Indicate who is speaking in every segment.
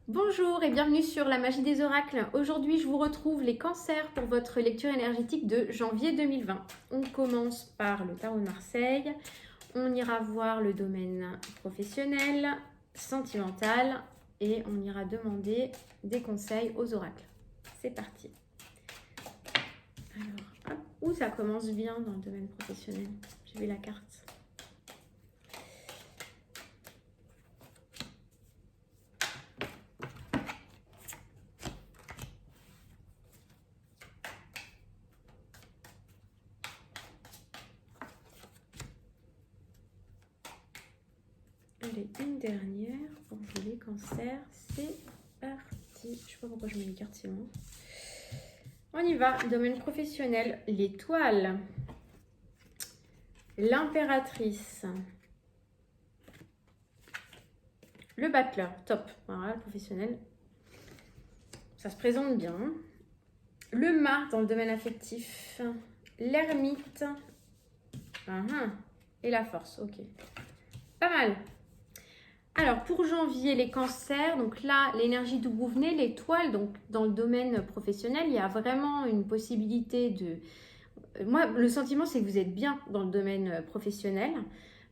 Speaker 1: Bonjour et bienvenue sur la magie des oracles. Aujourd'hui, je vous retrouve les cancers pour votre lecture énergétique de janvier 2020. On commence par le tarot de Marseille. On ira voir le domaine professionnel, sentimental et on ira demander des conseils aux oracles. C'est parti. Alors, hop, ça commence bien dans le domaine professionnel. J'ai vu la carte. Allez, une dernière pour vous les cancers. C'est parti. Je sais pas pourquoi je mets les cartes si loin. On y va. Domaine professionnel. L'étoile. L'impératrice. Le battleur. Top. Voilà, le professionnel. Ça se présente bien. Le mât dans le domaine affectif. L'ermite. Et la force. Ok. Pas mal. Alors, pour janvier, les cancers, donc là, l'énergie d'où vous venez, l'étoile, donc dans le domaine professionnel, il y a vraiment une possibilité de... Moi, le sentiment, c'est que vous êtes bien dans le domaine professionnel,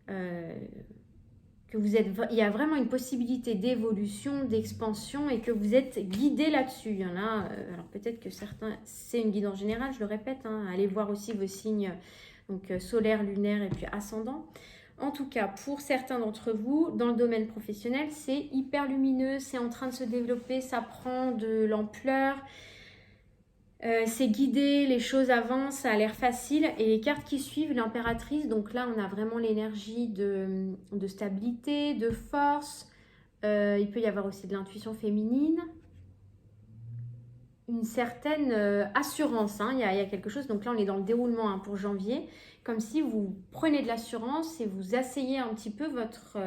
Speaker 1: que vous êtes... il y a vraiment une possibilité d'évolution, d'expansion et que vous êtes guidé là-dessus. Il y en a, alors peut-être que certains, c'est une guidance générale, je le répète, allez voir aussi vos signes donc solaire, lunaire et puis ascendant. En tout cas, pour certains d'entre vous, dans le domaine professionnel, c'est hyper lumineux, c'est en train de se développer, ça prend de l'ampleur, c'est guidé, les choses avancent, ça a l'air facile. Et les cartes qui suivent, l'impératrice, donc là, on a vraiment l'énergie de stabilité, de force. Il peut y avoir aussi de l'intuition féminine. Une certaine assurance, il y a quelque chose, donc là on est dans le déroulement pour janvier, comme si vous prenez de l'assurance et vous asseyez un petit peu votre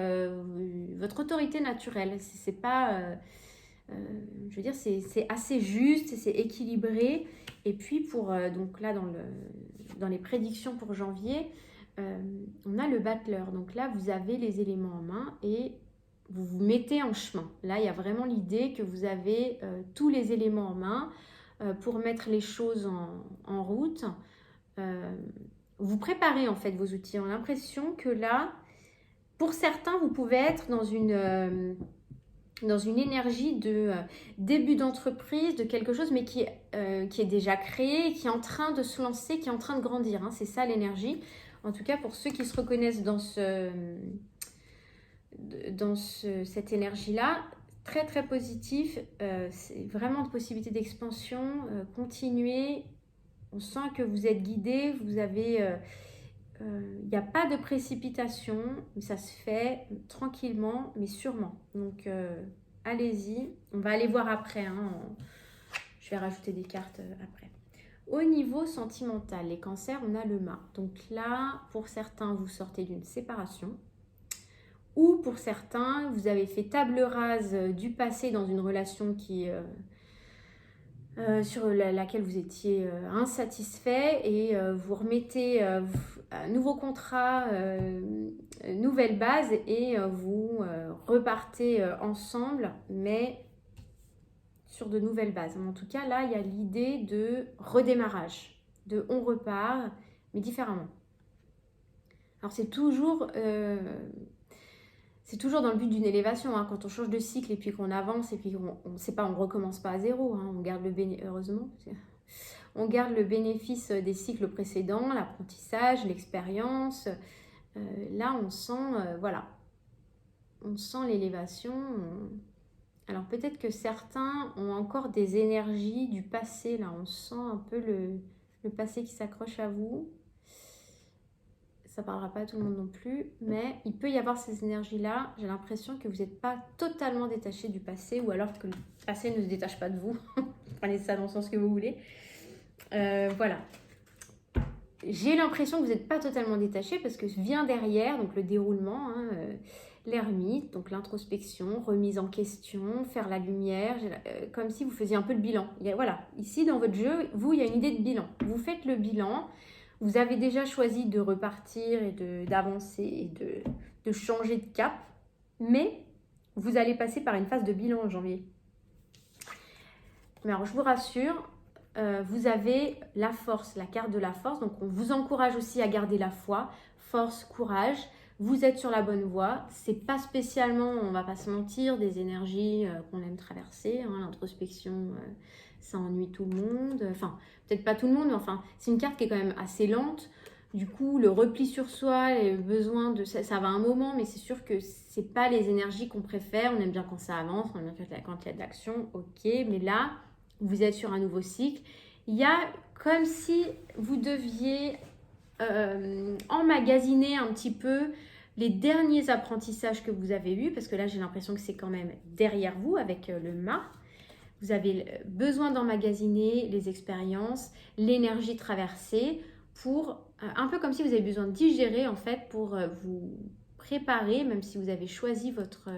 Speaker 1: autorité naturelle. C'est pas, je veux dire, c'est assez juste, c'est équilibré. Et puis pour, donc là dans les prédictions pour janvier, on a le battleur, donc là vous avez les éléments en main et vous vous mettez en chemin. Là, il y a vraiment l'idée que vous avez tous les éléments en main pour mettre les choses en route. Vous préparez en fait vos outils. On a l'impression que là, pour certains, vous pouvez être dans une énergie de début d'entreprise, de quelque chose, mais qui est déjà créé, qui est en train de se lancer, qui est en train de grandir. C'est ça l'énergie. En tout cas, pour ceux qui se reconnaissent dans cette énergie-là, très très positif, c'est vraiment de possibilités d'expansion, continuez, on sent que vous êtes guidé, vous avez, il n'y a pas de précipitation, ça se fait tranquillement mais sûrement, donc allez-y, on va aller voir après, je vais rajouter des cartes après. Au niveau sentimental, les cancers, on a le mât, donc là, pour certains, vous sortez d'une séparation, ou pour certains, vous avez fait table rase du passé dans une relation sur laquelle vous étiez insatisfait et vous remettez un nouveau contrat, nouvelle base et vous repartez ensemble, mais sur de nouvelles bases. En tout cas, là, il y a l'idée de redémarrage, de on repart, mais différemment. Alors, c'est toujours dans le but d'une élévation, quand on change de cycle et puis qu'on avance et puis on recommence pas à zéro, on garde heureusement, on garde le bénéfice des cycles précédents, l'apprentissage, l'expérience. Là, on sent, on sent l'élévation. Alors peut-être que certains ont encore des énergies du passé, là, on sent un peu le passé qui s'accroche à vous. Ça ne parlera pas à tout le monde non plus, mais il peut y avoir ces énergies-là. J'ai l'impression que vous n'êtes pas totalement détaché du passé, ou alors que le passé ne se détache pas de vous. Prenez ça dans le sens que vous voulez. Voilà. J'ai l'impression que vous n'êtes pas totalement détaché parce que vient derrière, donc le déroulement, l'ermite, donc l'introspection, remise en question, faire la lumière, comme si vous faisiez un peu le bilan. Voilà, ici dans votre jeu, il y a une idée de bilan. Vous faites le bilan. Vous avez déjà choisi de repartir et d'avancer et de changer de cap, mais vous allez passer par une phase de bilan en janvier. Mais alors, je vous rassure, vous avez la force, la carte de la force. Donc, on vous encourage aussi à garder la foi, force, courage. Vous êtes sur la bonne voie. C'est pas spécialement, on va pas se mentir, des énergies qu'on aime traverser. Hein. L'introspection, ça ennuie tout le monde. Enfin, peut-être pas tout le monde, mais enfin, c'est une carte qui est quand même assez lente. Du coup, le repli sur soi, les besoins de ça va un moment, mais c'est sûr que c'est pas les énergies qu'on préfère. On aime bien quand ça avance, on aime bien quand il y a de l'action, ok. Mais là, vous êtes sur un nouveau cycle. Il y a comme si vous deviez emmagasiner un petit peu les derniers apprentissages que vous avez eus, parce que là, j'ai l'impression que c'est quand même derrière vous avec le mât. Vous avez besoin d'emmagasiner les expériences, l'énergie traversée pour, un peu comme si vous avez besoin de digérer en fait pour vous préparer, même si vous avez choisi votre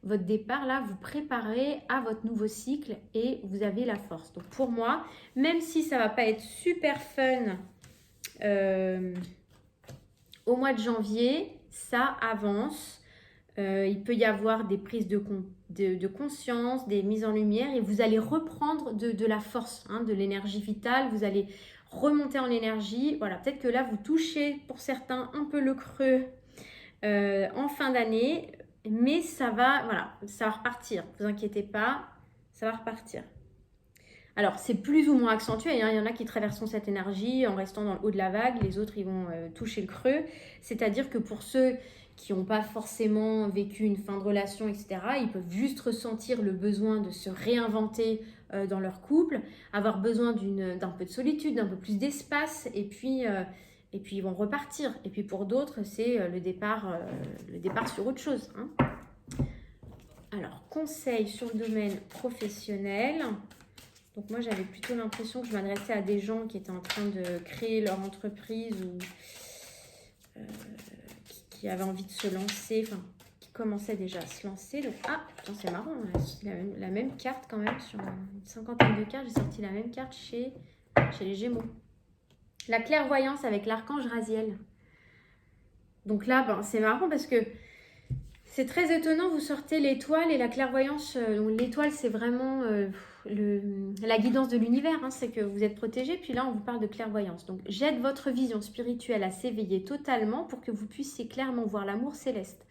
Speaker 1: départ là, vous préparez à votre nouveau cycle et vous avez la force. Donc pour moi, même si ça va pas être super fun au mois de janvier, ça avance. Il peut y avoir des prises de conscience, des mises en lumière et vous allez reprendre de la force, hein, de l'énergie vitale, vous allez remonter en énergie. Voilà, peut-être que là, vous touchez pour certains un peu le creux en fin d'année, mais ça va, voilà, ça va repartir. Ne vous inquiétez pas, ça va repartir. Alors, c'est plus ou moins accentué, hein. Il y en a qui traverseront cette énergie en restant dans le haut de la vague, les autres, ils vont toucher le creux. C'est-à-dire que pour ceux qui n'ont pas forcément vécu une fin de relation, etc., ils peuvent juste ressentir le besoin de se réinventer dans leur couple, avoir besoin d'un peu de solitude, d'un peu plus d'espace, et puis ils vont repartir. Et puis pour d'autres, c'est le départ sur autre chose, hein. Alors, conseil sur le domaine professionnel. Donc moi, j'avais plutôt l'impression que je m'adressais à des gens qui étaient en train de créer leur entreprise ou qui avaient envie de se lancer, enfin, qui commençaient déjà à se lancer. Donc, ah, putain, c'est marrant, la même carte quand même, sur une cinquantaine de cartes, j'ai sorti la même carte chez les Gémeaux. La clairvoyance avec l'archange Raziel. Donc là, ben, c'est marrant parce que c'est très étonnant, vous sortez l'étoile et la clairvoyance. L'étoile, c'est vraiment la guidance de l'univers, hein, c'est que vous êtes protégé. Puis là, on vous parle de clairvoyance. Donc, j'aide votre vision spirituelle à s'éveiller totalement pour que vous puissiez clairement voir l'amour céleste.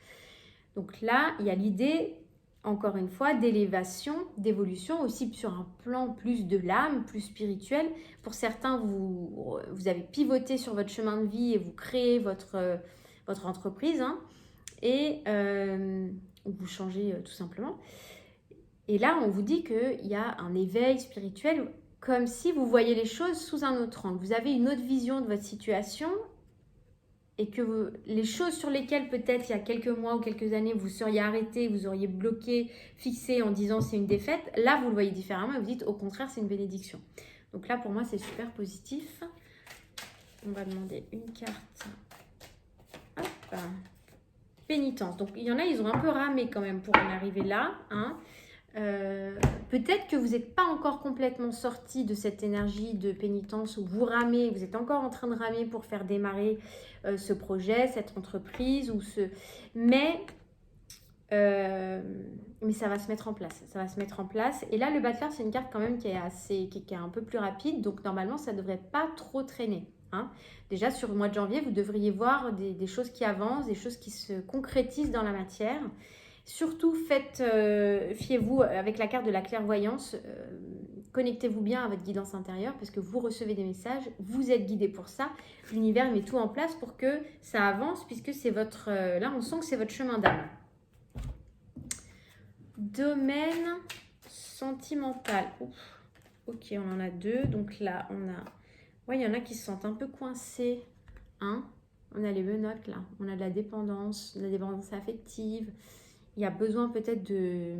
Speaker 1: Donc là, il y a l'idée, encore une fois, d'élévation, d'évolution, aussi sur un plan plus de l'âme, plus spirituel. Pour certains, vous avez pivoté sur votre chemin de vie et vous créez votre entreprise, hein. Et vous changez tout simplement. Et là, on vous dit qu'il y a un éveil spirituel, comme si vous voyez les choses sous un autre angle. Vous avez une autre vision de votre situation et que les choses sur lesquelles peut-être il y a quelques mois ou quelques années, vous seriez arrêté, vous auriez bloqué, fixé en disant c'est une défaite, là, vous le voyez différemment et vous dites au contraire, c'est une bénédiction. Donc là, pour moi, c'est super positif. On va demander une carte. Hop. Pénitence. Donc, il y en a, ils ont un peu ramé quand même pour en arriver là, hein. Peut-être que vous n'êtes pas encore complètement sorti de cette énergie de pénitence où vous ramez, vous êtes encore en train de ramer pour faire démarrer ce projet, cette entreprise, mais ça va se mettre en place. Ça va se mettre en place. Et là, le Bachelor, c'est une carte quand même qui est un peu plus rapide. Donc, normalement, ça ne devrait pas trop traîner, hein. Déjà, sur le mois de janvier, vous devriez voir des choses qui avancent, des choses qui se concrétisent dans la matière. Surtout, fiez-vous avec la carte de la clairvoyance, connectez-vous bien à votre guidance intérieure parce que vous recevez des messages, vous êtes guidé pour ça. L'univers met tout en place pour que ça avance puisque c'est votre... là, on sent que c'est votre chemin d'âme. Domaine sentimental. Ouf. Ok, on en a deux. Donc là, on a... Ouais, il y en a qui se sentent un peu coincés, hein. On a les menottes là, on a de la dépendance affective. Il y a besoin peut-être de...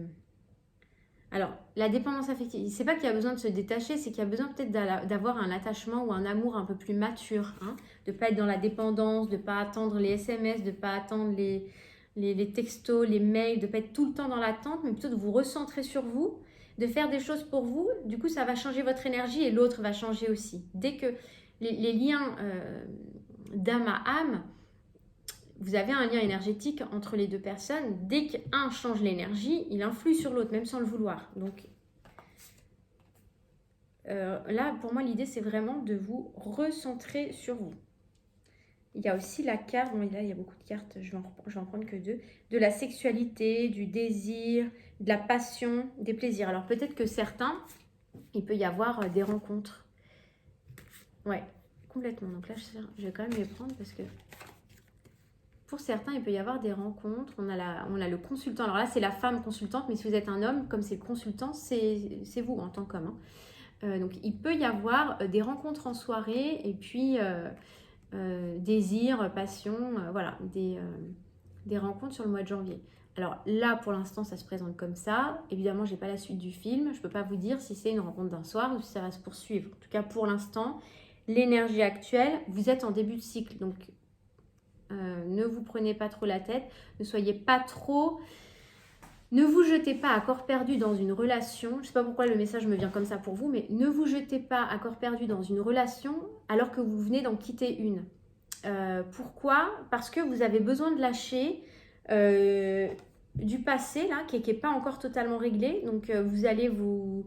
Speaker 1: Alors, la dépendance affective, c'est pas qu'il y a besoin de se détacher, c'est qu'il y a besoin peut-être d'avoir un attachement ou un amour un peu plus mature, hein. De ne pas être dans la dépendance, de ne pas attendre les SMS, de ne pas attendre les textos, les mails, de ne pas être tout le temps dans l'attente, mais plutôt de vous recentrer sur vous, de faire des choses pour vous. Du coup, ça va changer votre énergie et l'autre va changer aussi. Dès que les liens d'âme à âme, vous avez un lien énergétique entre les deux personnes. Dès qu'un change l'énergie, il influe sur l'autre, même sans le vouloir. Donc, Là, pour moi, l'idée, c'est vraiment de vous recentrer sur vous. Il y a aussi la carte, bon là il y a beaucoup de cartes, je vais en prendre que 2, de la sexualité, du désir, de la passion, des plaisirs. Alors peut-être que certains, il peut y avoir des rencontres. Ouais, complètement. Donc là, je vais quand même les prendre parce que pour certains, il peut y avoir des rencontres. On a le consultant. Alors là, c'est la femme consultante, mais si vous êtes un homme, comme c'est le consultant, c'est vous en tant qu'homme. Donc il peut y avoir des rencontres en soirée et puis... désir, passion, voilà, des rencontres sur le mois de janvier. Alors là, pour l'instant, ça se présente comme ça. Évidemment, je n'ai pas la suite du film. Je ne peux pas vous dire si c'est une rencontre d'un soir ou si ça va se poursuivre. En tout cas, pour l'instant, l'énergie actuelle, vous êtes en début de cycle. Donc, ne vous prenez pas trop la tête. Ne soyez pas trop... Ne vous jetez pas à corps perdu dans une relation. Je ne sais pas pourquoi le message me vient comme ça pour vous, mais ne vous jetez pas à corps perdu dans une relation alors que vous venez d'en quitter une. Pourquoi? Parce que vous avez besoin de lâcher du passé là, qui n'est pas encore totalement réglé. Donc vous allez vous...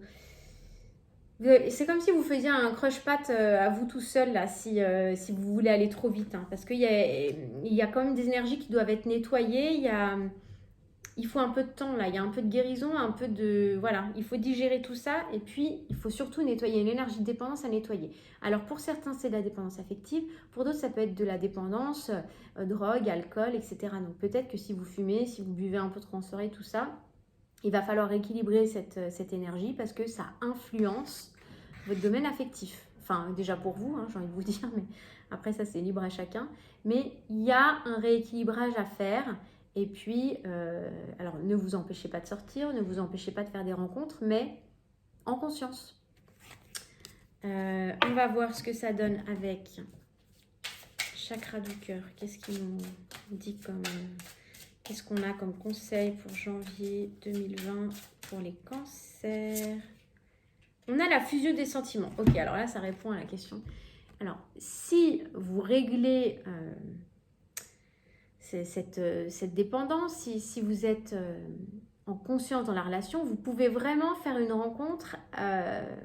Speaker 1: C'est comme si vous faisiez un crush-pat à vous tout seul là, si vous voulez aller trop vite. Hein, parce qu'il y a quand même des énergies qui doivent être nettoyées. Il faut un peu de temps là, il y a un peu de guérison, un peu de... Voilà, il faut digérer tout ça et puis il faut surtout nettoyer, une énergie de dépendance à nettoyer. Alors pour certains c'est de la dépendance affective, pour d'autres ça peut être de la dépendance, drogue, alcool, etc. Donc peut-être que si vous fumez, si vous buvez un peu trop en soirée, tout ça, il va falloir équilibrer cette énergie parce que ça influence votre domaine affectif. Enfin déjà pour vous, hein, j'ai envie de vous dire, mais après ça c'est libre à chacun. Mais il y a un rééquilibrage à faire. Et puis, alors ne vous empêchez pas de sortir, ne vous empêchez pas de faire des rencontres, mais en conscience. On va voir ce que ça donne avec chakra du cœur. Qu'est-ce qu'il nous dit comme... Qu'est-ce qu'on a comme conseil pour janvier 2020 pour les cancers? On a la fusion des sentiments. Ok, alors là, ça répond à la question. Alors, si vous réglez... cette dépendance, si vous êtes en conscience dans la relation, vous pouvez vraiment faire une rencontre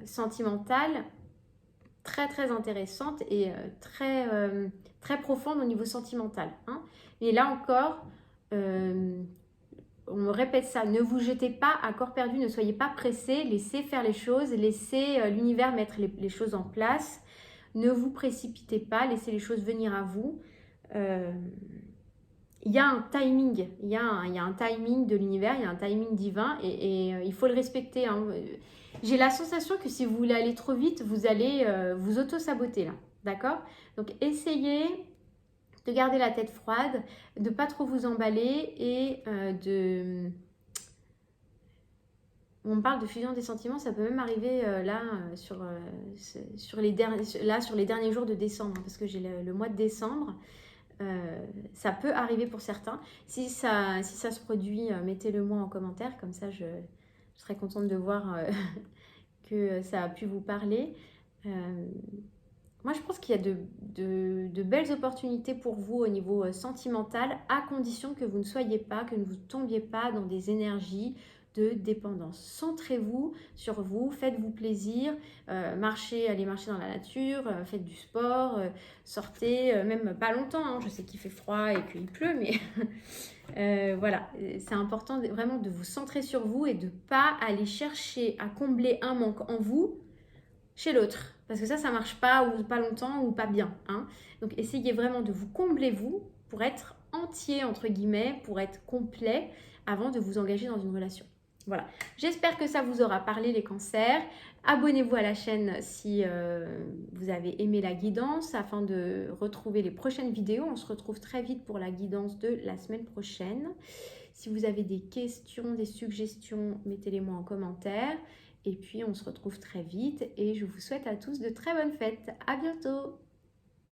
Speaker 1: sentimentale très très intéressante et très profonde au niveau sentimental. Hein. Et là encore, on me répète ça, ne vous jetez pas à corps perdu, ne soyez pas pressés, laissez faire les choses, laissez l'univers mettre les choses en place, ne vous précipitez pas, laissez les choses venir à vous. Il y a un timing, il y a un timing de l'univers, il y a un timing divin et il faut le respecter. Hein. J'ai la sensation que si vous voulez aller trop vite, vous allez vous auto-saboter là, d'accord? Donc essayez de garder la tête froide, de ne pas trop vous emballer et de... On parle de fusion des sentiments, ça peut même arriver sur les derniers jours de décembre, parce que j'ai le mois de décembre. Ça peut arriver pour certains. Si ça se produit, mettez-le moi en commentaire, comme ça je serai contente de voir que ça a pu vous parler. Moi je pense qu'il y a de belles opportunités pour vous au niveau sentimental, à condition que vous ne soyez pas, que ne vous tombiez pas dans des énergies de dépendance. Centrez-vous sur vous, faites-vous plaisir, allez marcher dans la nature, faites du sport, sortez, même pas longtemps, hein. Je sais qu'il fait froid et qu'il pleut, mais voilà, c'est important vraiment de vous centrer sur vous et de ne pas aller chercher à combler un manque en vous chez l'autre, parce que ça marche pas, ou pas longtemps, ou pas bien. Hein. Donc essayez vraiment de vous combler vous, pour être entier, entre guillemets, pour être complet, avant de vous engager dans une relation. Voilà, j'espère que ça vous aura parlé les cancers. Abonnez-vous à la chaîne si vous avez aimé la guidance afin de retrouver les prochaines vidéos. On se retrouve très vite pour la guidance de la semaine prochaine. Si vous avez des questions, des suggestions, mettez-les moi en commentaire. Et puis on se retrouve très vite et je vous souhaite à tous de très bonnes fêtes. À bientôt!